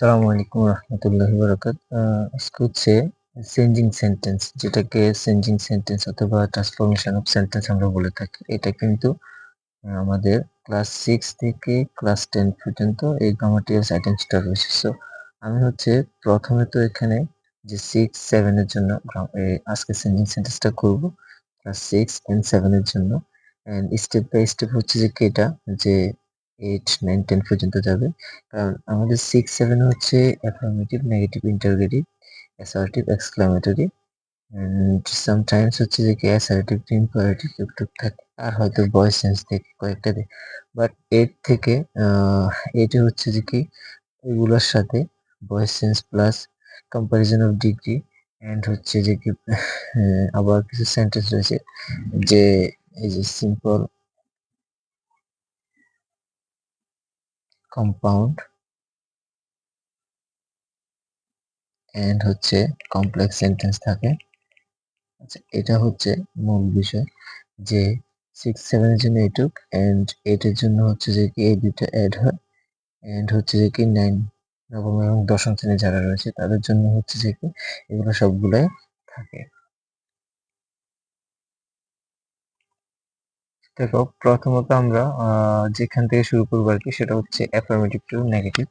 আসসালামু আলাইকুম রহমতুল্লাহি বারাকাত। আজকে হচ্ছে চেঞ্জিং সেন্টেন্স, যেটাকে চেঞ্জিং সেন্টেন্স অথবা ট্রান্সফরমেশন অফ সেন্টেন্স আমরা বলে থাকি। এটা কিন্তু আমাদের ক্লাস 6 থেকে ক্লাস 10 পর্যন্ত এই গ্রামাটিক্যাল সেন্টেন্সটা রয়েছে। সো আমি হচ্ছে প্রথমে তো এখানে যে 6, 7 এর জন্য আজকে চেঞ্জিং সেন্টেন্সটা করব। ক্লাস 6 and 7 এর জন্য। এন্ড স্টেপ বাই স্টেপ হচ্ছে যে কি এটা যে 8, 9, 10 পর্যন্ত যাবে। কারণ আমাদের 6, 7 হচ্ছে affirmative, negative, interrogative, assertive, exclamatory and sometimes হচ্ছে যে কি অ্যাসার্টিভ, ইম্পারেটিভ টুকটাক থাকে। আর হয়তো ভয়েস চেঞ্জ থেকে কয়েকটা দেয়। বাট 8 থেকে 8 এ হচ্ছে যে কি এগুলোর সাথে voice change plus comparison of degree and হচ্ছে যে কি আবার কিছু সেন্টেন্স রয়েছে যে এই যে সিম্পল, কম্পাউন্ড এন্ড হচ্ছে কমপ্লেক্স সেন্টেন্স থাকে। আচ্ছা, এটা হচ্ছে মূল বিষয় যে 6, 7 এর জন্য এইটুক এন্ড 8 এর জন্য হচ্ছে যে কি এই দুটো অ্যাড হয় এন্ড হচ্ছে যে কি 9, নবম এবং দশম শ্রেণী যারা রয়েছে তাদের জন্য হচ্ছে যে কি এগুলো সবগুলাই থাকে। দেখো, প্রথমত আমরা যেখান থেকে শুরু করবো আর কি, সেটা হচ্ছে অ্যাফার্মেটিভ টু নেগেটিভ,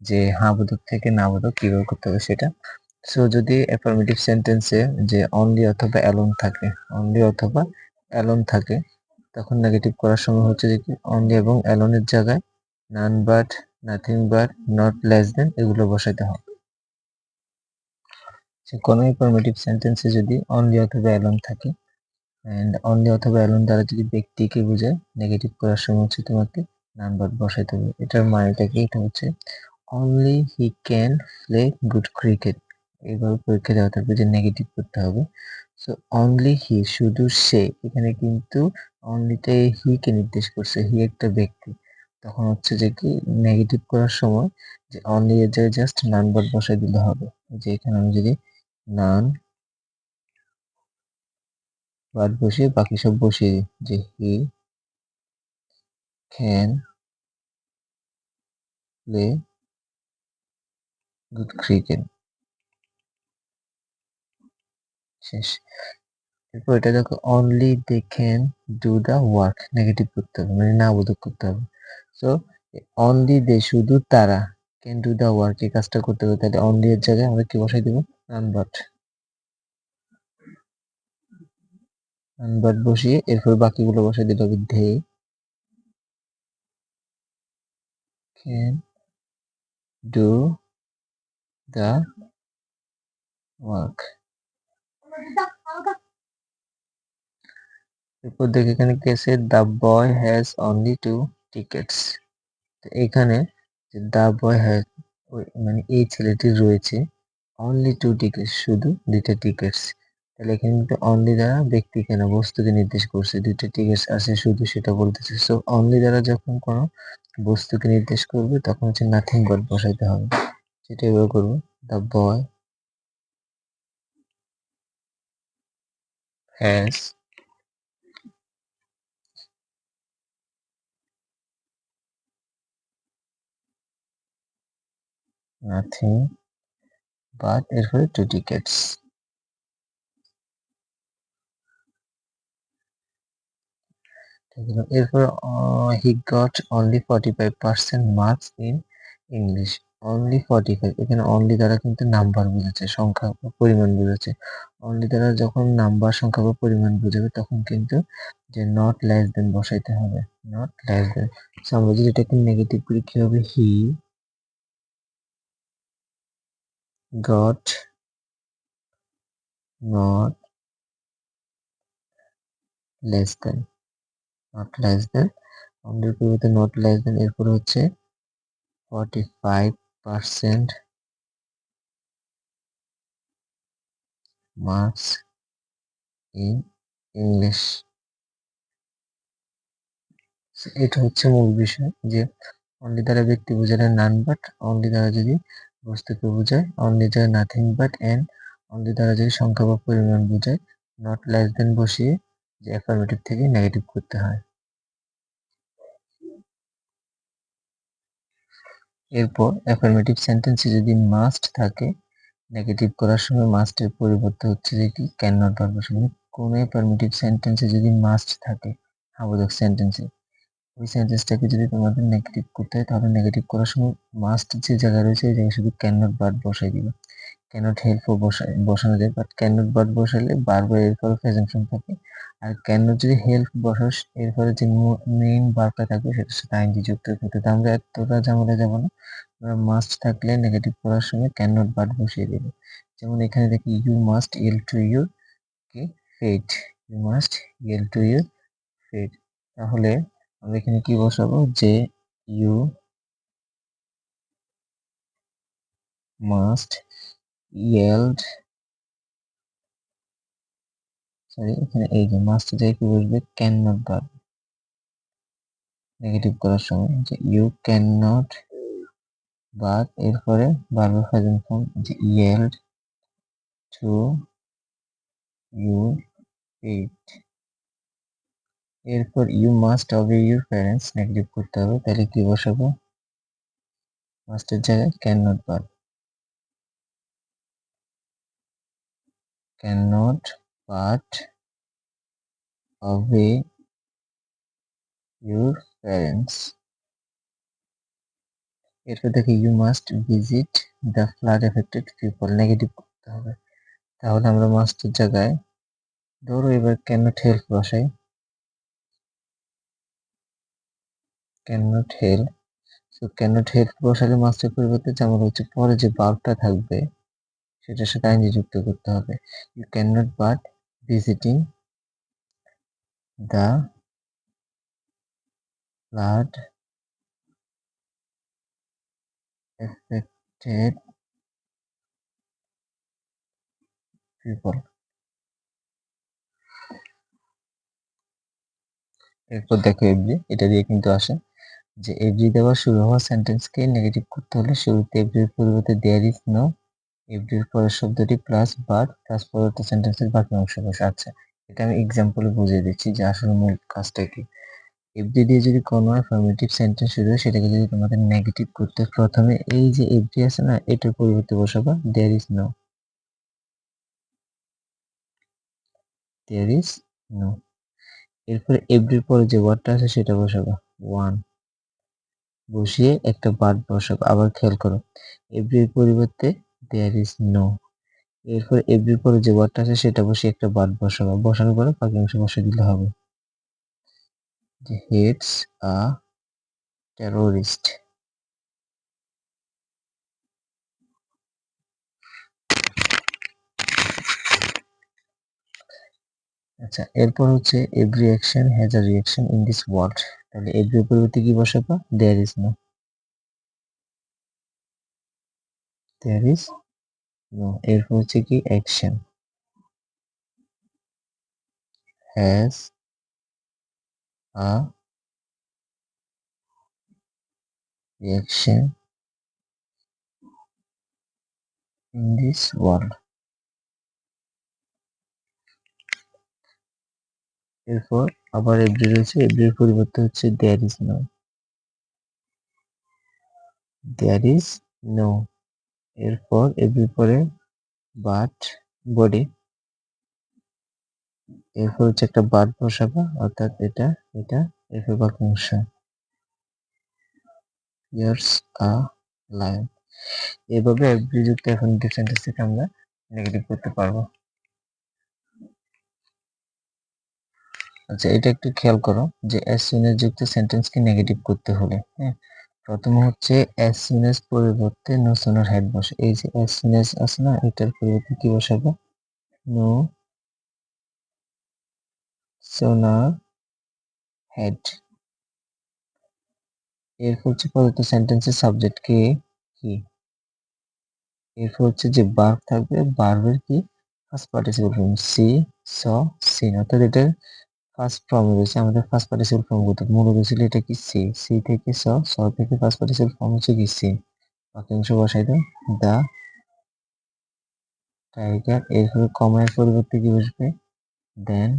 যে হ্যাঁ বোধক থেকে না বোধক কিভাবে করতে হবে সেটা। সো যদি অ্যাফার্মেটিভ সেন্টেন্সে যে অনলি অথবা অ্যালোন থাকে, অনলি অথবা অ্যালোন থাকে, তখন নেগেটিভ করার সময় হচ্ছে যে কি অনলি এবং অ্যালোনের জায়গায় none but, nothing but, not less দেন এগুলো বসাইতে হবে। কোনো অ্যাফার্মেটিভ সেন্টেন্সে যদি অনলি অথবা অ্যালোন থাকে এন্ড অনলি অথবা অ্যালোন দ্বারা যদি ব্যক্তিকে বোঝায়, নেগেটিভ করার সময় হচ্ছে তোমাকে নাম্বার বসাইতে হবে। এটার মানেটা কি? এটা হচ্ছে only he can play good cricket. এইভাবে পরীক্ষা দেওয়া থাকবে যে নেগেটিভ করতে হবে। সো অনলি হি, শুধু সে, এখানে কিন্তু অনলিতে হি কে নির্দেশ করছে, হি একটা ব্যক্তি। তখন হচ্ছে যে কি নেগেটিভ করার সময় যে অনলি এর জায়গায় জাস্ট নাম্বার বসাই দিলে হবে। যে এখানে আমি যদি নান বাদ বসিয়ে বাকি সব বসিয়ে দিই, যে he can play good cricket, শেষ। এরপর এটা দেখো, only they can do the work, negative করতে হবে, মানে না বোধক করতে হবে। সো অনলি দে, শুধু তারা, ক্যান ডু দা ওয়ার্ক, এই কাজটা করতে হবে। তাহলে অনলি এর জায়গায় আমরা কি বসাই দিব? নান বাট বসিয়ে এরপর বাকিগুলো বসাই দিতে হবে। They can do the work. এরপর দেখে এখানে কি আছে, the boy has only 2 tickets. এখানে যে দা বয় হ্যাজ, মানে এই ছেলেটির রয়েছে অনলি 2 টিকেটস, শুধু 2টা টিকেটস। তাহলে এখানে কিন্তু অনলি দ্বারা ব্যক্তিকে না বস্তুকে নির্দেশ করছে, 2টা টিকেটস আছে শুধু, সেটা বলতেছে। সো অনলি দ্বারা যখন কোনো বস্তুকে নির্দেশ করবে তখন হচ্ছে নাথিং বাট বসাইতে হবে। সেটা এবার করবো, the boy has nothing but, এরপরে 2 টিকেটস। এরপর he got only 45% marks in English. Only 45, এখানে অনলি দ্বারা কিন্তু নাম্বার বোঝাচ্ছে, সংখ্যা বা পরিমাণ বোঝাচ্ছে। অনলি দ্বারা যখন নাম্বার, সংখ্যা বা পরিমাণ বোঝাবে তখন কিন্তু যে নট লেস দেন বসাইতে হবে, নট লেস দেন। আমরা যদি এটাকে নেগেটিভ করি কি হবে, he got not less than, not less than, অনলির পরিবর্তে নট লেস দেন, এরপরে হচ্ছে 45% মার্কস ইন ইংলিশ। এটা হচ্ছে মূল বিষয় যে অনলি দ্বারা ব্যক্তি বোঝালে নান বাট, অনলি দ্বারা যদি বস্তুকে বোঝায় অনলি দ্বারা নাথিং বাট, এন্ড অনলি দ্বারা যদি সংখ্যা বা পরিমাণ বোঝায় নট লেস দেন বসিয়ে যে অ্যাফার্মেটিভ থেকে নেগেটিভ করতে হয়। এরপর অ্যাফার্মেটিভ সেন্টেন্সে যদি মাস্ট থাকে, নেগেটিভ করার সময় মাস্টের পরিবর্তে হচ্ছে যে কি ক্যান নট ভার্ব বসাবো। কোন অ্যাফার্মেটিভ সেন্টেন্সে যদি মাস্ট থাকে আবোধক সেন্টেন্সে, ওই সেন্টেন্সটাকে যদি তোমাদের নেগেটিভ করতে হয় তাহলে নেগেটিভ করার সময় মাস্ট যে জায়গায় রয়েছে এই জায়গায় শুধু ক্যান নট ভার্ব বসাই দিবে। ক্যানট হেল্পও বসানো যায়, বাট ক্যানট ভার্ব বসালে বারবার এরপরে প্রেজেন্ট ফর্ম থাকে। আর ক্যানট যদি হেল্প বসাস এরপরে যে মেইন ভার্বটা থাকবে সেটার সাথে আইনজি যুক্ত করতে, তো আমরা এতটা ঝামেলা যাব না। আমরা মাস্ট থাকলে নেগেটিভ করার সময় ক্যানট ভার্ব বসিয়ে দেবে। যেমন এখানে দেখি you must yield to your কি fate, you must yield to your fate. তাহলে আমরা এখানে কি বসাবো যে ইউ মাস্ট ইয়েল্ড, সরি এখানে এই যে মাস্ট যাই কি বসবে ক্যান নট ভার্ব নেগেটিভ করার সময়, যে ইউ ক্যান নট, বাট এরপরে ভার্বের প্রেজেন্ট ফর্ম যে ইয়েল্ড টু ইউ ইট। এরপর you must obey your parents negative করতে হবে, তাহলে কি বসাবো মাস্টের জায়গায় can not verb, can not but obey your parents. এরপর দেখি you must visit the flood affected people negative করতে হবে, তাহলে আমরা মাস্টের জায়গায় ধরো এবার ক্যান নট হেল্প বসাই, can not help. So can not help বসালে মাস্টের পরিবর্তে যেমন হচ্ছে পরে যে ভার্বটা থাকবে সেটার সাথে আইনজি যুক্ত করতে হবে। You can not but visiting the flood affected people. এরপর দেখো এভরি, এটা দিয়ে কিন্তু আসে যে এভরি দেওয়া শুরু হওয়া সেন্টেন্সকে নেগেটিভ করতে হলে শুরুতে এভরির পরিবর্তে দেয়ার ইজ নো, এভরির পরের শব্দটি প্লাস বাট প্লাস পরবর্তী সেন্টেন্সের বাকি অংশ বসে আছে। এটা আমি এক্সাম্পলে বুঝিয়ে দিচ্ছি যে আসলে মূল কাজটা কি। এফডি দিয়ে যদি কোনো অ্যাফার্মেটিভ সেন্টেন্স শুরু হয় সেটাকে যদি তোমাদের নেগেটিভ করতে প্রথমে এই যে এফডি আছে না এটার পরিবর্তে বসাবা there is no, there is no. এরপরে এফডির পরে যে ওয়ার্ডটা আছে সেটা বসাবা ওয়ান, বসিয়ে একটা বার্ড বসাবা। আবার খেয়াল করো এফডির পরিবর্তে দেয়ার ইজ নো, এরপর এফডির পরে যে ওয়ার্ডটা আছে সেটা বসিয়ে একটা বার্ড বসাবা, বসানোর পরে বাকি অংশ বসিয়ে দিলে হবে। যে হেটস আ টেরোরিস্ট। আচ্ছা এরপর হচ্ছে every action has a reaction in this world, তাহলে এভরি পরিবর্তে কি বসাবো there is no, there is no. এরপর হচ্ছে কি action has a reaction in this world. এরপর আবার এভরি রয়েছে, এভরির পরিবর্তে হচ্ছে there is no, there is no. এরপর এভরির পরে বাট বডি, এরপর হচ্ছে একটা বাট বসাবা অর্থাৎ এটা এটা, এরপর বাকি অংশ ইয়ার্স আ লায়ন। এভাবে এভরি যুক্ত অ্যাফার্মেটিভ সেন্টেন্স থেকে আমরা নেগেটিভ করতে পারবো। আচ্ছা এটা একটু খেয়াল করো যে অ্যাজ সুন এস যুক্ত সেন্টেন্সকে নেগেটিভ করতে হলে হ্যাঁ, প্রথম হচ্ছে অ্যাজ সুন এস পরিবর্তে নো সুনার হ্যাড বসে, এই যে অ্যাজ সুন এস আছে না এটার পরিবর্তে কি বসাবো নো সুনার হ্যাড। এরপর হচ্ছে পরবর্তী সেন্টেন্সের সাবজেক্ট কে কি, এরপর হচ্ছে যে ভার্ব থাকবে ভার্বের কি ফার্স্ট পার্টিসিপল ফর্ম সি স সিন, অর্থাৎ এটার ফার্স্ট ফর্ম রয়েছে আমাদের ফার্স্ট পার্টিসিপল ফর্ম করতে মূলত ছিল এটা কি সি, সি থেকে স, স থেকে ফার্স্ট পার্টিসিপল ফর্ম হচ্ছে কি সি, বাকি অংশ বসাই দাও দা টাইগার। এরপরে কমার পরিবর্তে কি বসবে দেন,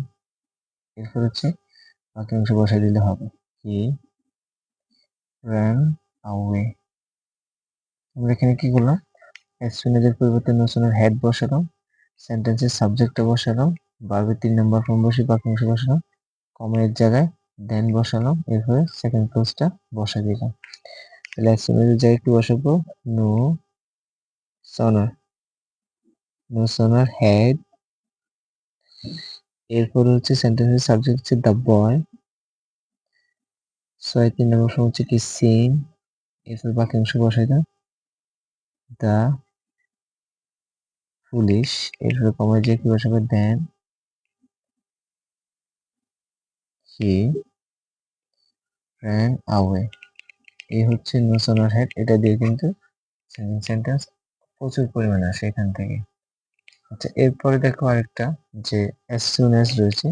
এরপর হচ্ছে বাকি অংশ বসাই দিলে হবে কি ran away। আমরা এখানে কি করলাম, as soon as এর পরিবর্তে no sooner had বসালাম, সেন্টেন্সের সাবজেক্টটা বসালাম, ভার্বের 3 নাম্বার ফর্ম বসে বাক্যাংশ বসালাম, কমা এর জায়গায় দেন বসালাম, এরপরে সেকেন্ড ক্লোজটা বসা দিলাম। তাহলে as soon as এর জায়গায় কি বসাবো, no sooner had, এরপর হচ্ছে সেন্টেন্সের সাবজেক্ট হচ্ছে দ্য বয়, 3 নম্বর ফর্ম হচ্ছে কি সিন, এরপর বাক্যাংশ বসাই দাও, দ্য ফুলিশ, এরপরে কমা যে কি বসাবে দেন হি ran away। এই হচ্ছে নো সনার হ্যাড, এটা দিয়ে কিন্তু সেন্টেন্স প্রচুর পরিমাণে আসে এখান থেকে। আচ্ছা, এরপরে দেখো আরেকটা যে as soon as রয়েছে,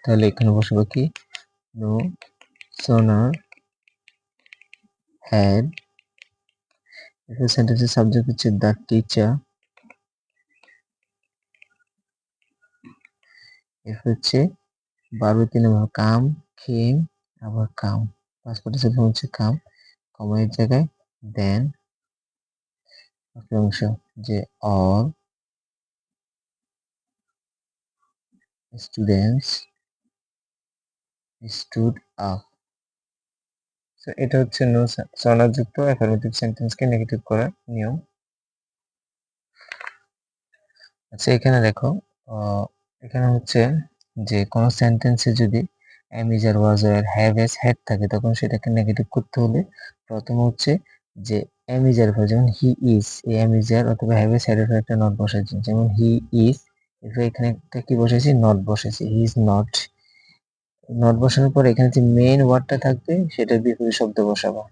তাহলে এখানে বসাবো কি নো sooner had, এখানে সেন্টেন্সের সাবজেক্ট হচ্ছে দ্য টিচার, এরপর হচ্ছে ভার্বের 3 নম্বর কাম, কেম, আবার কাম, পাস্ট পার্টিসিপল হচ্ছে কাম, কমা এর জায়গায় দেন অংশ যে অল স্টুডেন্টস স্টুড আপ। তো এটা হচ্ছে নো সনার যুক্ত অ্যাফার্মেটিভ সেন্টেন্সকে নেগেটিভ করার নিয়ম। আচ্ছা, এখানে দেখো এখানে হচ্ছে যে কোনো সেন্টেন্সে যদি am is R was R have has had থাকে, তখন সেটাকে নেগেটিভ করতে হলে প্রথম হচ্ছে যে am is এর পরে যেমন he is, এই am is আর অথবা have has had এর পরে একটা নট বসাইছি, যেমন he is, এরপরে এখানে একটা কি বসাইছি নট বসাইছি, he is not, নট বসানোর পর এখানে যে মেইন ওয়ার্ডটা থাকবে সেটার বিপরীত শব্দ বসাবো।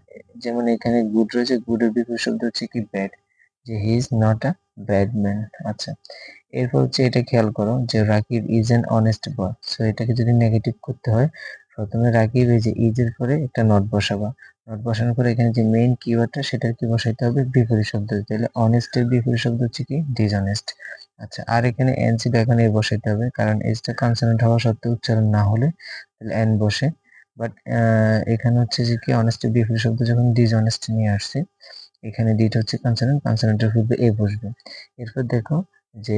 যেমন এখানে গুড রয়েছে, গুডের বিপরীত শব্দ হচ্ছে কি ব্যাড, যে he is not a bad man. আচ্ছা, এরপর হচ্ছে এটা খেয়াল করো যে Rakib is an honest boy, so এটাকে যদি নেগেটিভ করতে হয় প্রথমে রাকিব এই যে ইজ এর পরে একটা নট বসাবা, নট বসানোর পরে এখানে যে মেইন কিওয়ার্ডটা সেটার কি বসাইতে হবে বিপরীত শব্দ, তাহলে অনেস্টের বিপরীত শব্দ হচ্ছে কি ডিসঅনেস্ট। আচ্ছা, আর এখানে এন ছিল এখানে এ বসাইতে হবে, কারণ এজটা কনসোনেন্ট হওয়া সত্ত্বেও উচ্চারণ না হলে তাহলে এন বসে, বাট এখানে হচ্ছে যে কি অনেস্টের বিপরীত শব্দ যখন ডিসঅনেস্ট নিয়ে আসছে, এখানে ডিটা হচ্ছে কনসোনেন্ট, কনসোনেন্টের পূর্বে এ বসবে। এরপর দেখো যে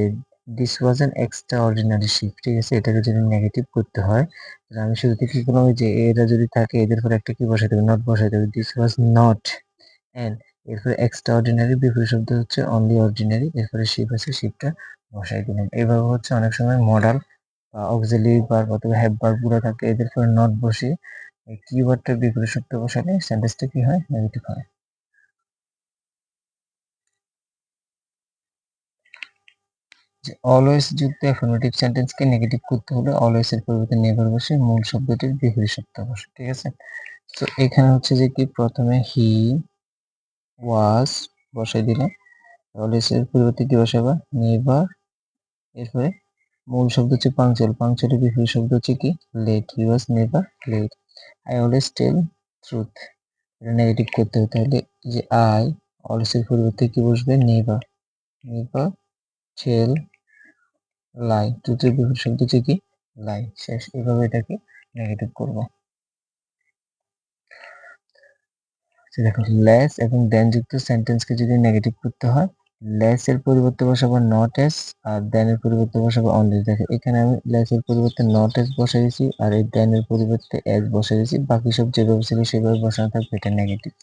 this was an extraordinary ship, ঠিক আছে, এটাকে যদি নেগেটিভ করতে হয় তাহলে আমি শুরুতে কি করলাম, ওই যে এটা যদি থাকে এদের পর একটা কি বসাই দেবে নট বসাই দেবে, দিস ওয়াজ নট অ্যান, এরপরে এক্সট্রা অর্ডিনারি বিপরীত শব্দ হচ্ছে অনলি অর্ডিনারি, এরপরে শিপ আছে শিপটা বসাই দিলাম। এইভাবে হচ্ছে অনেক সময় মডাল বা অক্সিলিয়ারি ভার্ব অথবা হ্যাভ ভার্ব গুলো থাকে, এদের পরে নট বসিয়ে এই কিওয়ার্ডটা বিপরীত শব্দ বসালে সেন্টেন্সটা কি হয় নেগেটিভ হয়। যে অলওয়েজ যুক্ত অ্যাফার্মেটিভ সেন্টেন্সকে নেগেটিভ করতে হলে অলওয়েজ এর পরিবর্তে নেভার বসে মূল শব্দটির বিপরীত শব্দ বসে, ঠিক আছে। তো এখানে হচ্ছে যে কি প্রথমে হি ওয়াজ বসাই দিলাম, অলওয়েজ এর পরিবর্তে কি বসাবা নেভার, এরপরে মূল শব্দ হচ্ছে পাংচুয়াল, পাংচুয়ালের বিপরীত শব্দ হচ্ছে কি late, he was never late. I always tell truth, এটা নেগেটিভ করতে হবে, তাহলে যে আই অলওয়েজ এর পরিবর্তে কি বসবে নেভার, নেভার টেল লাই, ট্রুথের বিপরীত শব্দ হচ্ছে কি লাই, শেষ। এভাবে এটাকে নেগেটিভ করব। দেখো লেস এবং দেন যুক্ত সেন্টেন্সকে যদি নেগেটিভ করতে হয় লেস এর পরিবর্তে বসাবো নট এস, আর দেন এর পরিবর্তে বসাবো অনলি। দেখো এখানে আমি লেস এর পরিবর্তে নট এস বসাই দিয়েছি আর এই দেন এর পরিবর্তে এস বসাই দিয়েছি, বাকি সব যেভাবে ছিল সেভাবে বসানো থাকবে, এটা নেগেটিভ।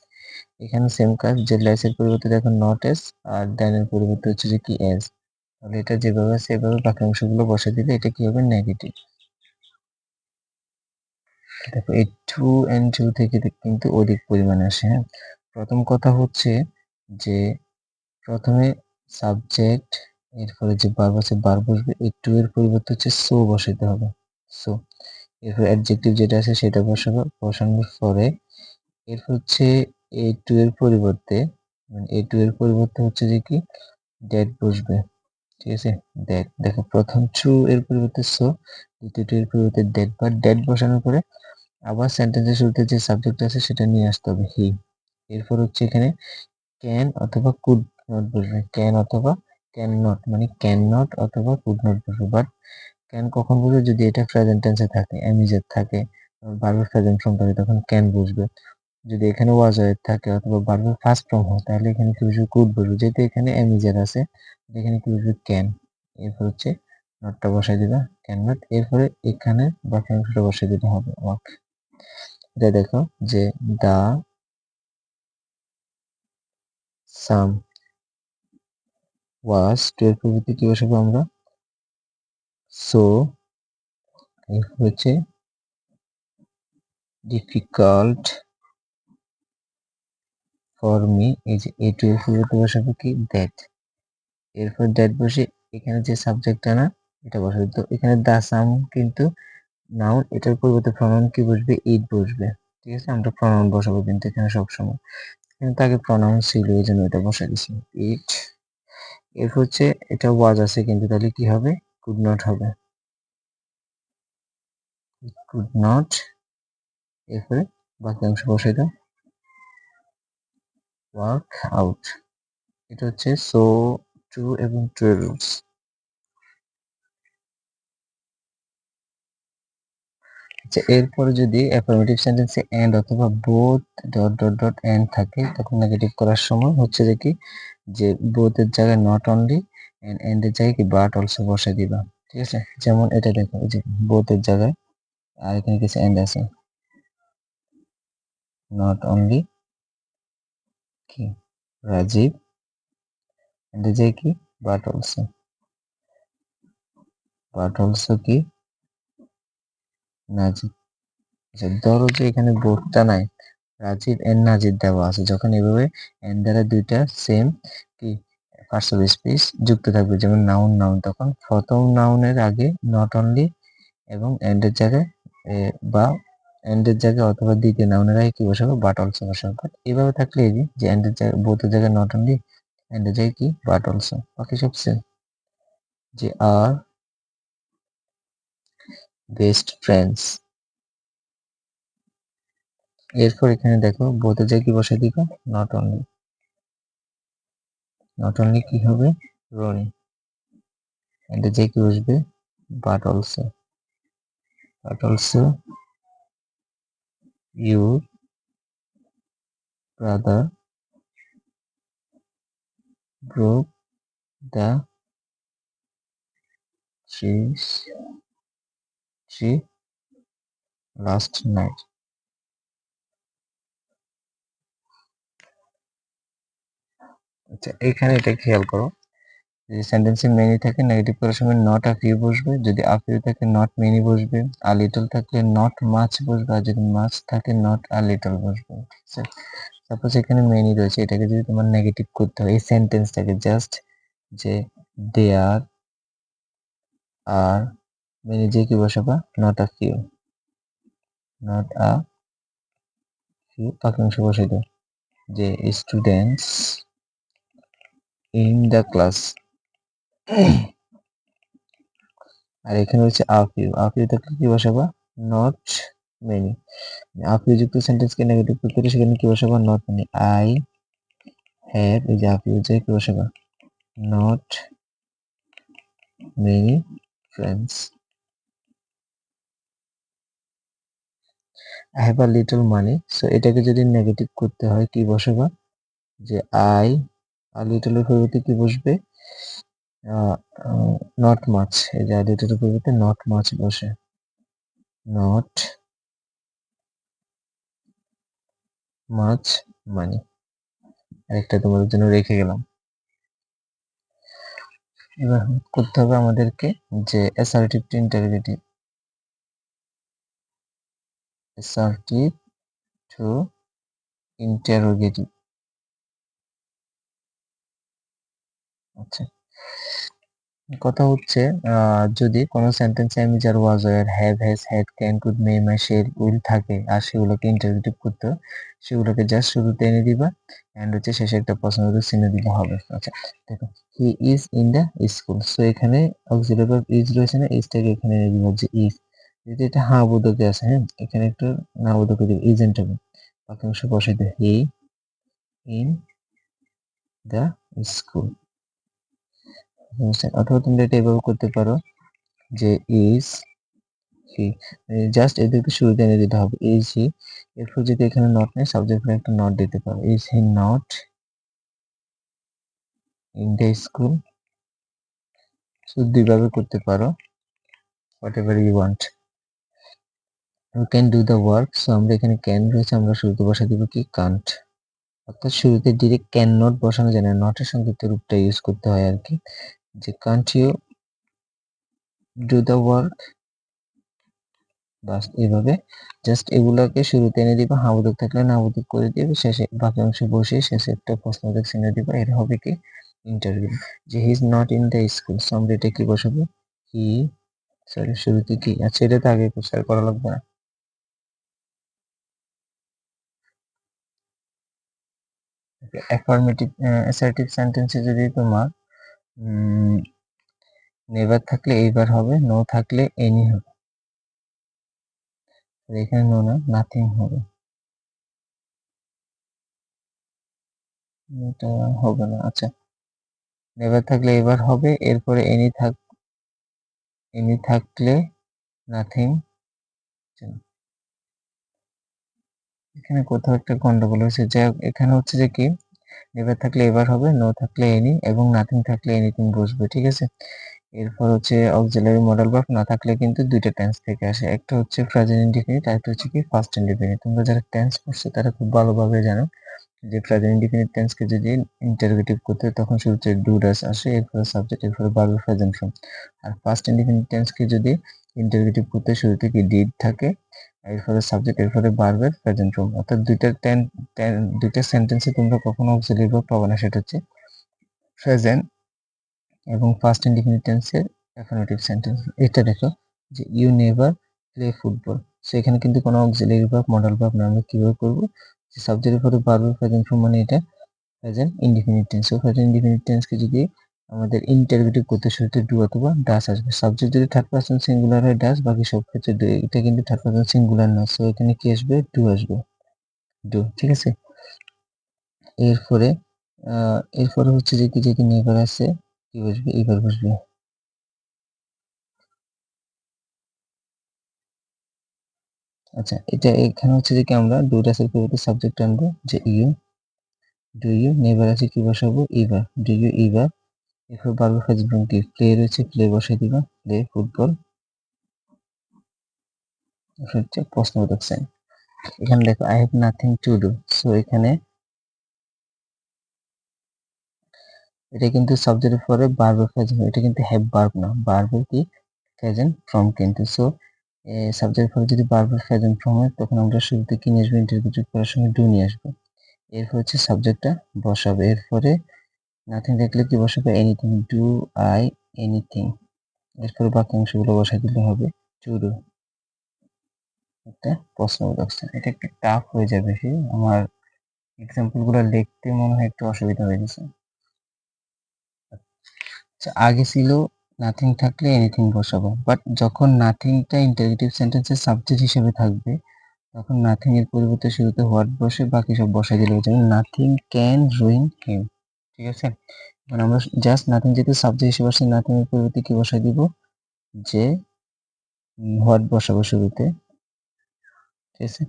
এখানে সেম কাজ, যে লেস এর পরিবর্তে দেখো নট এস আর দেন এর পরিবর্তে হচ্ছে যে কি এস, তাহলে এটা যেভাবে সেভাবে বাকি অংশগুলো বসে দিলে এটা কি হবে নেগেটিভ। দেখো এই টু এন্ড টু থেকে কিন্তু অধিক পরিমাণে আসে, হ্যাঁ। প্রথম কথা হচ্ছে যে প্রথমে সাবজেক্ট, এরপরে যে ভার্ব আছে ভার্ব বসবে, এই টু এর পরিবর্তে হচ্ছে সো বসাইতে হবে, সো। এরপর অ্যাডজেক্টিভ যেটা আছে সেটা বসাবো, বসানোর পরে এরপর হচ্ছে এই টু এর পরিবর্তে মানে এই টু এর পরিবর্তে হচ্ছে যে কি ড্যাট বসবে, ঠিক আছে ড্যাট। দেখো প্রথম টু এর পরিবর্তে সো, দ্বিতীয় টু এর পরিবর্তে ড্যাট, বা ড্যাট বসানোর পরে আবার সেন্টেন্সের শুরুতে যে সাবজেক্ট আছে সেটা নিয়ে আসতে হবে হি। এরপর হচ্ছে এখানে ক্যান অথবা কুড নট বসবে, ক্যান অথবা ক্যান নট, মানে ক্যান নট অথবা কুড নট বসবে, বাট ক্যান কখন বসবে যদি এটা প্রেজেন্ট টেন্সে থাকে, অ্যামিজের থাকে, ভার্বের প্রেজেন্ট ফর্ম থাকে তখন ক্যান বসবে, যদি এখানে ওয়াজ থাকে অথবা ভার্বের ফার্স্ট ফর্ম হয় তাহলে এখানে কি বসবে? কুড বসবে। যেহেতু এখানে অ্যামিজার আছে এখানে কি বসবে? ক্যান। এরপর হচ্ছে নটটা বসাই দিবা, ক্যান নট। এরপরে এখানে বাকি অংশটা বসাই দিতে হবে, ওয়াক। এটা দেখো যে দা সাম ওয়াজ টু এর পরিবর্তে কি বসাবো আমরা? সো। এরপর হচ্ছে ডিফিকাল্ট ফর মি, এই যে এ টু এর পরিবর্তে বসাবো কি? দ্যাট। এরপর দ্যাট বসে এখানে যে সাবজেক্টটা না এটা বসাবো। তো এখানে দা সাম কিন্তু নাউন, এটার পরিবর্তে প্রনাউন কি বসবে? ইট বসবে। ঠিক আছে, আমরা প্রনাউন বসাবো কিন্তু এখানে সবসময়, কিন্তু আগে প্রনাউন ছিল এই জন্য এটা বসাই দিছি ইট। এরপর হচ্ছে এটা ওয়াজ আছে কিন্তু তাহলে কি হবে? কুড নট হবে, কুড নট। এরপরে বাকি অংশ বসাই দাও, ওয়ার্ক আউট। এটা হচ্ছে সো, টু এবং টু এর রুটস। আচ্ছা, এরপরে যদি অ্যাফার্মেটিভ সেন্টেন্সে এন্ড অথবা both dot dot dot and থাকে তখন নেগেটিভ করার সময় হচ্ছে যে কি, যে বোথ এর জায়গায় নট অনলি এন্ড এন্ড এর জায়গায় কি বাট অলসো বসাই দিবা। ঠিক আছে, যেমন এটা দেখো এই যে বোথ এর জায়গায় আর এখানে কিছু এন্ড আছে, নট অনলি কি রাজীব এন্ড এর জায়গায় কি বাট অলসো কি নাজিব। আচ্ছা, ধরো যে এখানে বোথটা নাই, রাজীব এন্ড নাজির দেওয়া আছে, যখন এভাবে এন্ড দ্বারা দুইটা সেম কি পার্সন স্পেস যুক্ত থাকবে, যেমন নাউন নাউন, তখন প্রথম নাউনের আগে নট অনলি এবং এন্ডের জায়গায় বা এন্ডের জায়গায় অথবা দ্বিতীয় নাউনের আগে কি বসাবো? বাট অলসো বসাবো। বাট এভাবে থাকলে এই যে এন্ডের জায়গায় বোথের জায়গায় নট অনলি, এন্ডের জায়গায় কি বাট অলসো, বাকি সব সেম। যে আর বেস্ট ফ্রেন্ডস। এরপর এখানে দেখো বোথের জায়গায় কি বসাই দিবা? Not only. নট অনলি কি হবে? রনি। এন্ডের জায়গায় কি বসবে? But also. But also your brother broke the tree last night. আচ্ছা, এখানে এটা খেয়াল করো, যদি সেন্টেন্সে মেনি থাকে নেগেটিভ করার সময় নট আ ফিউ বসবে, যদি আ ফিউ থাকে নট মেনি বসবে, আ লিটল থাকলে নট মাচ বসবে, আর যদি মাচ থাকে নট আ লিটল বসবে। ঠিক আছে, সাপোজ এখানে মেনি রয়েছে, এটাকে যদি তোমার নেগেটিভ করতে হয় এই সেন্টেন্সটাকে জাস্ট যে দেয়ার আর মেনি যে কি বসাবা? Not a few. Not a few বাক্যাংশ বসে দাও যে স্টুডেন্টস ইন দ্য ক্লাস। আর এখানে হচ্ছে আ ফিউ, আ ফিউ থাকলে কি বসাবা? Not many. আ ফিউ যুক্ত সেন্টেন্সকে নেগেটিভ করতে হলে সেখানে কি বসাবা? Not many. আই হ্যাভ, এই যে আ ফিউ যে কি বসাবা? Not many friends. I have a little money, so এটাকে যদি নেগেটিভ করতে হয় কি বসাবা? যে আই আ লিটল এর পরিবর্তে কি বসবে? নট মাচ, এই যে আই লিটল এর পরিবর্তে নট মাচ বসে, নট মাচ মানি। আরেকটা তোমাদের জন্য রেখে গেলাম। এবার করতে হবে আমাদেরকে যে assertive two interrogative, assertive two interrogative. আচ্ছা, কথা হচ্ছে যদি কোনো সেন্টেন্সে আমি যার was were have has had can could may my shell will থাকে আর সেগুলোকে ইন্টারোগেটিভ করতে হয়, সেগুলোকে জাস্ট শুরুতে এনে দিবা এন্ড হচ্ছে শেষে একটা প্রশ্নবোধক চিহ্ন দিলে হবে। আচ্ছা, দেখো he is in the school, so এখানে অক্সিলারি ভার্ব ইজ রয়েছে না, ইজটাকে এখানে এনে দিব যে ইজ। যদি এটা হা বোধকে আছে, হ্যাঁ এখানে একটু না বোধকে দিব, ইজেন্ট হবে। বাক্যাংশ বসাই দিই, হি ইন দ্য স্কুল। অথবা তুমি এটা এভাবে করতে পারো যে ইজ হি, জাস্ট এদেরকে শুরুতে এনে দিতে হবে ইজ হি। এরপর যদি এখানে নট নেই, সাবজেক্টে একটা নট দিতে পারো, is he not in the school. So দুইভাবে করতে পারো, whatever you want. You can do the work. So আমরা এখানে ক্যান রয়েছে, আমরা শুরুতে বসা দিব কি কান্ট। অর্থাৎ শুরুতে ডিরেক্ট ক্যান নট বসানো যায় না, নটের সংক্ষিপ্ত রূপটা ইউজ করতে হয় আর কি, যে can't you do the work. বাস এইভাবে জাস্ট এগুলাকে শুরুতে এনে দিবা, হাবোধক থাকলে নাবোধক করে দিবে, শেষে বাকি অংশ বসিয়ে শেষে একটা প্রশ্নবোধক চিহ্ন দিবা। এর হবে কি ইন্টারভিউ। যে he is not in the school, so আমরা এটা কি বসাবো, হি, সরি শুরুতে কি, আচ্ছা এটা তো আগে প্রচার করা লাগবে না। অ্যাফার্মেটিভ অ্যাসার্টিভ সেন্টেন্সে যদি তোমার নেভার থাকলে এইবার হবে, নো থাকলে এনি হবে। এখানে নো না, নাথিং হবে, এটা হবে না। আচ্ছা, নেভার থাকলে এবার হবে, এরপরে এনি থাকলে নাথিং। এখানে কোথাও একটা গন্ডগোল হয়েছে, যাই হোক এখানে হচ্ছে যে কি নেভার থাকলে এবার হবে, নো থাকলে এনি এবং নাথিং থাকলে এনিথিং বসবে, ঠিক আছে। এরপর হচ্ছে অক্সিলারি মডেল ভার্ব না থাকলে কিন্তু দুইটা টেন্স থেকে আসে, একটা হচ্ছে প্রেজেন্ট ইনডিফিনিট আর একটা হচ্ছে কি ফার্স্ট ইনডিফিনিট। তোমরা যারা টেন্স পড়ছো তারা খুব ভালোভাবে জানো যে প্রেজেন্ট ইনডিফিনিট টেন্সকে যদি ইন্টারোগেটিভ করতে হয় তখন শুরুতে ডু ডাস আসে, এরপরে সাবজেক্ট, এরপরে ভার্বের প্রেজেন্ট ফর্ম। আর ফার্স্ট ইনডিফিনিট টেন্সকে যদি ইন্টারোগেটিভ করতে হয় শুরুতে কি ডিড থাকে, এরপরে সাবজেক্ট, এরপরে ভার্বের প্রেজেন্ট ফর্ম। অর্থাৎ দুইটা সেন্টেন্সে তোমরা কখনো অক্সিলারি ভার্ব পাবে না, সেটা হচ্ছে প্রেজেন্ট এবং ফার্স্ট ইনডিফিনিট টেন্সের অ্যাফার্মেটিভ সেন্টেন্স। এটা দেখো যে ইউ নেভার প্লে ফুটবল, সেখানে কিন্তু কোনো অক্সিলারি ভার্ব মডেল ভার্ব না, আমরা কিভাবে করব যে সাবজেক্টের পরে ভার্বের প্রেজেন্ট ফর্ম, মানে এটা প্রেজেন্ট ইনডিফিনিট টেন্স। ও প্রেজেন্ট ইনডিফিনিট টেন্সকে যদি আমাদের ইন্টারোগেটিভ করতে শুরুতে ডু অথবা ডাস আসবে। সাবজেক্ট যদি থার্ড পারসন সিঙ্গুলার হয় ডাস, বাকি সব ক্ষেত্রে ডু। এটা কিন্তু থার্ড পারসন সিঙ্গুলার না, সো এখানে কি আসবে, ডু আসবে, ডু, ঠিক আছে। এরপরে এরপরে হচ্ছে যে কি, যে কি নেভার আছে কি বসবে, এবার বসবে। আচ্ছা, এটা এখানে হচ্ছে যে কি আমরা ডু ডাসের পরিবর্তে সাবজেক্ট আনবো, যে ইউ, ডু ইউ, নেভার আছে কি বসাবো, ইভার, ডু ইউ ইভার। এরপর বারবার প্রেজেন্ট ফর্ম কি, প্লে রয়েছে প্লে বসাই দিবা, প্লে ফুটবল। হচ্ছে প্রশ্নবোধক সাইন। এখানে দেখো I have nothing to do, so এখানে এটা কিন্তু সাবজেক্টের পরে ভার্বের প্রেজেন্ট, এটা কিন্তু হ্যাভ ভার্ব না, ভার্বের কি প্রেজেন্ট ফর্ম কিন্তু। সো সাবজেক্টের পরে যদি ভার্বের প্রেজেন্ট ফর্ম হয় তখন আমরা শুরুতে কি নিয়ে আসবো, ইন্টারভিউ করার সময় ডু নিয়ে আসবো। এরপর হচ্ছে সাবজেক্টটা বসাবে, এরপরে নাথিং দেখলে কি বসাবে, এনিথিং, ডু আই এনিথিং। এরপরে বাকি অংশগুলো বসাই দিলে হবে টু ডু, একটা প্রশ্নবোধক স্থান। এটা একটু টাফ হয়ে যাবে, আমার এক্সাম্পল গুলো লিখতে মনে হয় একটু অসুবিধা হয়ে গেছে। আচ্ছা, আগে ছিল নাথিং থাকলে এনিথিং বসাবো, বাট যখন নাথিংটা ইন্টারোগেটিভ সেন্টেন্সের সাবজেক্ট হিসেবে থাকবে তখন নাথিং এর পরিবর্তে শুরুতে হোয়াট বসে বাকি সব বসাই দিলে, যেমন নাথিং ক্যান রুইন হিম, ঠিক আছে। মানে আমরা জাস্ট নাথিং যেহেতু সাবজেক্ট হিসেবে আসছে, নাথিং এর পরিবর্তে কি বসাই দিব, যে হোয়াট বসাবো শুরুতে, ঠিক আছে।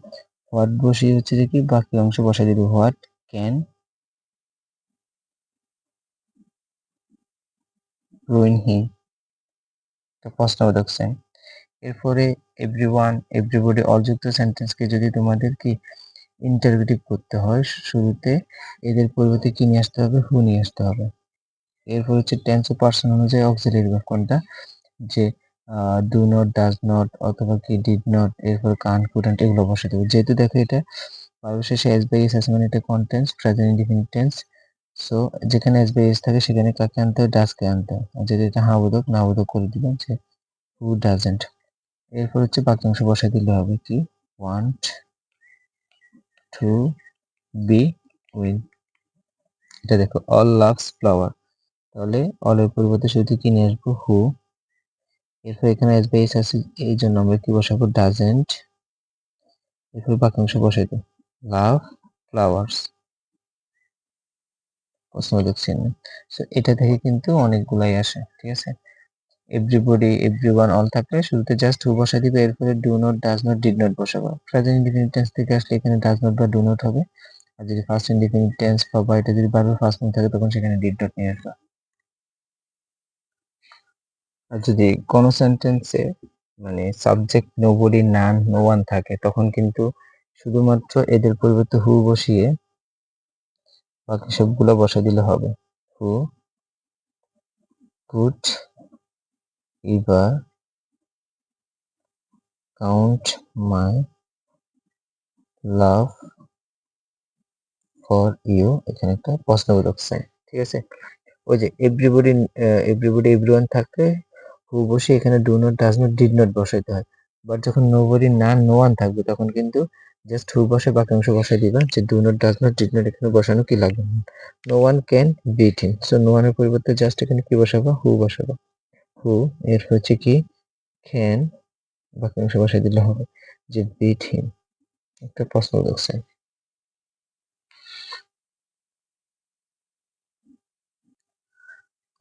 হোয়াট বসিয়ে হচ্ছে যে কি বাকি অংশ বসাই দিব, হোয়াট ক্যান রুইন হিম, একটা প্রশ্নবোধক সাইন। এরপরে এভরিওয়ান, এভরিবডি, অলযুক্ত সেন্টেন্সকে যদি তোমাদের কি ইন্টারোগেটিভ করতে হয় শুরুতে এদের পরিবর্তে কি নিয়ে আসতে হবে, হু নিয়ে আসতে হবে। এরপর হচ্ছে টেন্স ও পার্সন অনুযায়ী অক্সিলারি ভার্ব কোনটা, যে ডু নট, ডাজ নট অথবা কি ডিড নট, এরপর কান্ট, কুডন্ট এগুলো বসাতে হবে। যেহেতু দেখো এটা ভার্বের শেষে এস বাই এস আছে, মানে এটা contains present indefinite tense. So যেখানে এস বাই এস থাকে সেখানে কাকে আনতে হয়, ডাজকে আনতে হয়। আর যদি এটা হ্যাঁ বোধক না বোধক করে দিবেন, যে হু ডাজেন্ট। এরপর হচ্ছে বাকি অংশ বসাই দিলে হবে কি, ওয়ান্ট টু বি উইন। এটা দেখো অল লাভস ফ্লাওয়ার, তাহলে অল এর পরিবর্তে শুধু কি নিয়ে আসবো, হু। এরপর এখানে এস বাই এস আছে, এই জন্য আমরা কি বসাবো, ডাজেন্ট। এরপর বাকি অংশ বসাই দেব, লাভ ফ্লাওয়ার্স, প্রশ্নবোধক চিহ্ন। সো এটা থেকে কিন্তু অনেকগুলাই আসে, ঠিক আছে। এভরিবডি, এভরিওয়ান, অল থাকলে শুরুতে জাস্ট হু বসাই দিবে, এরপরে do not, does not, did not বসাবো। প্রেজেন্ট ইনডিফিনিট টেন্স থেকে আসলে এখানে ডাজ নট বা ডু নট হবে। আর যদি ফার্স্ট ইনডিফিনিট টেন্স বা এটা যদি ভার্বের ফার্স্ট ফর্ম থাকে তখন সেখানে ডিড নট নিয়ে আসবা। আর যদি কোনো সেন্টেন্সে মানে সাবজেক্ট নোবডি, নান, নো ওয়ান থাকে তখন কিন্তু শুধুমাত্র এদের পরিবর্তে হু বসিয়ে বাকি সবগুলো বসাই দিলে হবে। Who could ever count my love for you, এখানে একটা প্রশ্নবোধক সাইন, ঠিক আছে। ওই যে এভরিবডি, এভরিবডি, এভরিওয়ান থাকলে হু বসে এখানে do not, does not, did not বসাইতে হয়। বাট যখন নোবডি, নান, নো ওয়ান থাকবে তখন কিন্তু জাস্ট হু বসে বাকি অংশ বসাই দিবা, যে do not, does not, did not এখানে বসানো কি লাগবে। No one can beat him, so no ওয়ানের পরিবর্তে জাস্ট এখানে কি বসাবো, হু বসাবো। হু এর হচ্ছে কি ক্যান, বাকি অংশ বসাই দিলে হবে যে বিট হিম, একটা প্রশ্নবোধক সাইন।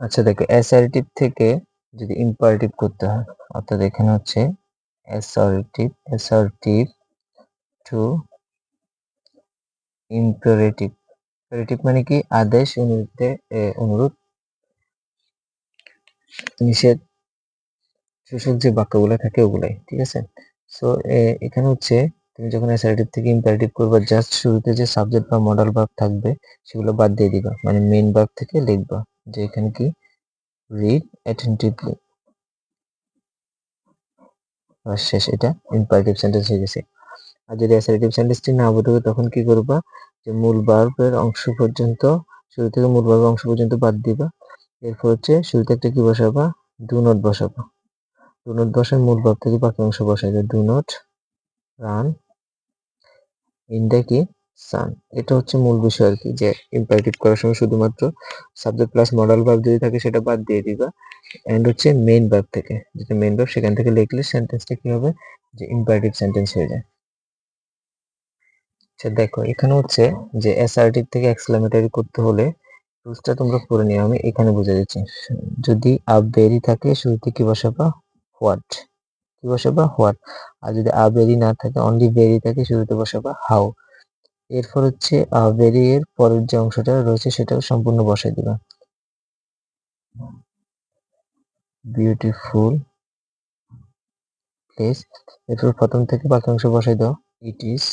আচ্ছা দেখো, অ্যাসার্টিভ থেকে যদি ইম্পারেটিভ করতে হয়, অর্থাৎ এখানে হচ্ছে অ্যাসার্টিভ টু ইম্পারেটিভ। ইম্পারেটিভ মানে কি আদেশ, অনুরোধ, নিষেধ, সূচক যে বাক্যগুলো থাকে ওগুলাই, ঠিক আছে। সো এখানে হচ্ছে তুমি যখন অ্যাসার্টিভ থেকে ইম্পারেটিভ করবা জাস্ট শুরুতে যে সাবজেক্ট বা মডাল ভার্ব থাকবে সেগুলো বাদ দিয়ে দিবা, মানে মেইন ভার্ব থেকে লিখবা যে এখানে কি রিড অ্যাটেন্টিভলি, শেষ, এটা ইম্পারেটিভ সেন্টেন্স হয়ে গেছে। আর যদি অ্যাসার্টিভ সেন্টেন্সটি না বোঝো তখন কি করবা, যে মূল ভার্বের অংশ পর্যন্ত, শুরু থেকে মূল ভার্বের অংশ পর্যন্ত বাদ দিবা। এরপর হচ্ছে শুরুতে একটা কি বসাবা, ডু নট বসাবা। ডু নট বসায় মূল ভার্ব থেকে বাকি অংশ বসাইবে, do not run in the কি সান। এটা হচ্ছে মূল বিষয় আর কি, যে ইম্পারেটিভ করার সময় শুধুমাত্র সাবজেক্ট প্লাস মডাল ভার্ব যদি থাকে সেটা বাদ দিয়ে দিবা, এন্ড হচ্ছে মেইন ভার্ব থেকে, যেটা মেইন ভার্ব সেখান থেকে লিখলে সেন্টেন্সটা কি হবে, যে ইম্পারেটিভ সেন্টেন্স হয়ে যায়। আচ্ছা দেখো, এখানে হচ্ছে যে অ্যাসার্টিভ থেকে এক্সক্লেমেটরি করতে হলে রুলসটা তোমরা পড়ে নিও, আমি এখানে বুঝে দিচ্ছি। যদি আ ভেরি থাকে শুরুতে কি বসাবা, হোয়াট, কি বসাবা, হোয়াট। আর যদি আ ভেরি না থাকে, অনলি ভেরি থাকে, শুরুতে বসাবা হাউ। এরপর হচ্ছে ভেরি এর পরের যে অংশটা রয়েছে সেটাও সম্পূর্ণ বসাই দিবা, বিউটিফুল প্লেস। এরপর প্রথম থেকে বাকি অংশ বসাই দাও, ইট ইজ,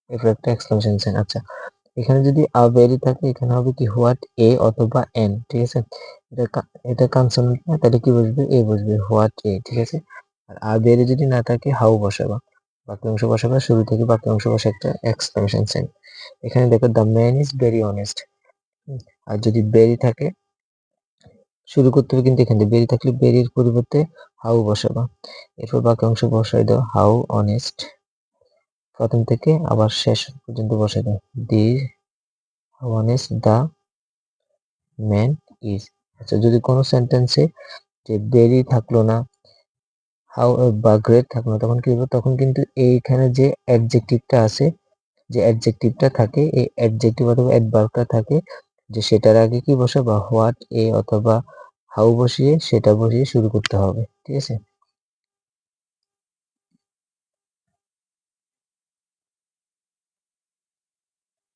এরপর একটা এক্সক্লেমেশন সাইন। আচ্ছা, এখানে যদি আ ভেরি থাকে এখানে হবে কি হোয়াট এ অথবা এন, ঠিক আছে। এটা কনসোনেন্ট না, তাহলে কি বসবে, এ বসবে, হোয়াট এ, ঠিক আছে। আর আ ভেরি যদি না থাকে হাউ বসাবা, বাকি অংশ বসাবা, শুরু থেকে বাকি অংশ বসে একটা এক্সক্লেমেশন সাইন। এখানে দেখো the man is very honest. আর যদি ভেরি থাকে শুরু করতে হবে কিন্তু এখান থেকে, ভেরি থাকলে ভেরির পরিবর্তে হাউ বসাবা, এরপর বাকি অংশ বসাই দাও, হাউ অনেস্ট, প্রথম থেকে আবার শেষ পর্যন্ত বসাই দাও, the how honest the man is. আচ্ছা, যদি কোনো সেন্টেন্সে যে ভেরি থাকলো না, হাউ বা গ্রেট থাকলো না, তখন কি হবে, তখন কিন্তু এইখানে যে অ্যাডজেক্টিভটা আছে, যে অ্যাডজেক্টিভটা থাকে, এই অ্যাডজেক্টিভ অথবা অ্যাডভার্বটা থাকে, যে সেটার আগে কি বসাবা, হোয়াট এ অথবা হাউ বসিয়ে সেটা বসিয়ে শুরু করতে হবে, ঠিক আছে।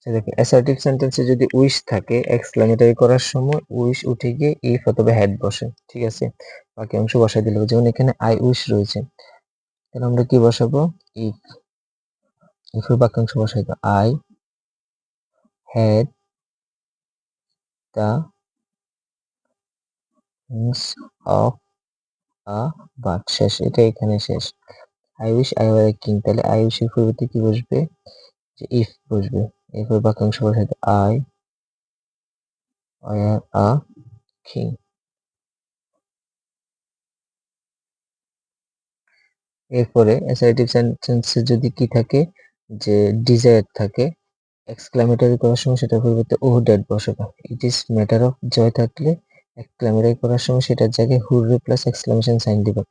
দেখো, অ্যাসার্টিভ সেন্টেন্সে যদি উইশ থাকে এক্সক্লেমেটরি করার সময় উইশ উঠে গিয়ে ইফ অথবা হ্যাড বসে, ঠিক আছে। বাকি অংশ বসাই দিলে যেমন এখানে আই উইশ রয়েছে, তাহলে আমরা কি বসাবো, ইফ, ইফের বাকি অংশ বসাই দাও, I had the means of a but, শেষ, এটা এখানে শেষ। I wish I were king, তাহলে আই উইশ এর পরিবর্তে কি বসবে, যে ইফ বসবে, এরপর বাকি অংশ বসাই দাও, আই ওয়ার আ কিং। এরপরে অ্যাসার্টিভ সেন্টেন্সে যদি কি থাকে, যে ডিজায়ার থাকে এক্সক্লেমেটরি করার সময় সেটার পরিবর্তে ও ড্যাট বসাবা। It is matter of joy থাকলে এক্সক্লেমেটরি করার সময় সেটার জায়গায় হুররে প্লাস এক্সক্লেমেশন সাইন দিবা।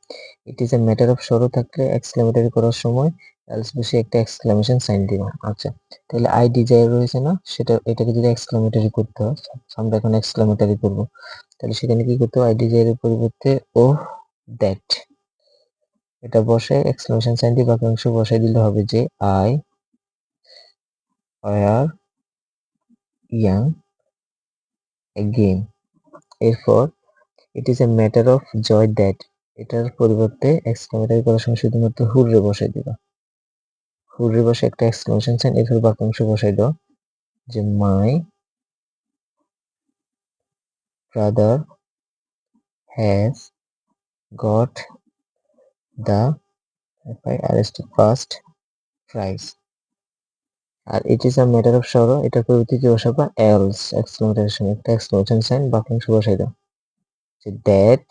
ইট ইজ এ ম্যাটার অফ সরো থাকলে এক্সক্লেমেটরি করার সময় এলস বসে একটা এক্সক্লেমেশন সাইন দিবা। আচ্ছা, তাহলে আই ডিজায়ার রয়েছে না, সেটা এটাকে যদি এক্সক্লেমেটরি করতে হয়, আমরা এখন এক্সক্লেমেটরি করবো, তাহলে সেখানে কি করতে হবে, আই ডিজায়ারের পরিবর্তে ও দ্যাট, এটা বসে এক্সক্লেমেশন সাইন দিয়ে বাক্যাংশ বসাই দিলে হবে যে আই ওয়ার ইয়াং এগেইন। এরপর it is a matter of joy that, এটার পরিবর্তে এক্সক্লেমেটরি করার সময় শুধুমাত্র হুররে বসাই দিবা। হুররে বসে একটা এক্সক্লেমেশন সাইন, এরপর বাক্যাংশ বসাই দাও যে my brother has got the arrested first prize. আর it is a matter of sorrow, এটার পরিবর্তে কি বসাবা এলস, এক্সক্লেমেটরির সময় একটা এক্সক্লেমেশন সাইন বাক্যাংশ বসাই দাও যে that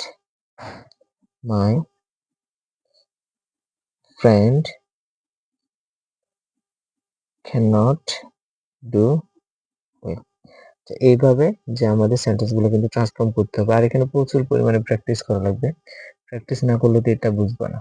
my friend cannot do well. এইভাবে যে আমাদের সেন্টেন্স গুলো কিন্তু ট্রান্সফর্ম করতে হবে, আর এখানে প্রচুর পরিমাণে প্র্যাকটিস করা লাগবে। প্র্যাকটিস না করলে তো এটা বুঝবা না।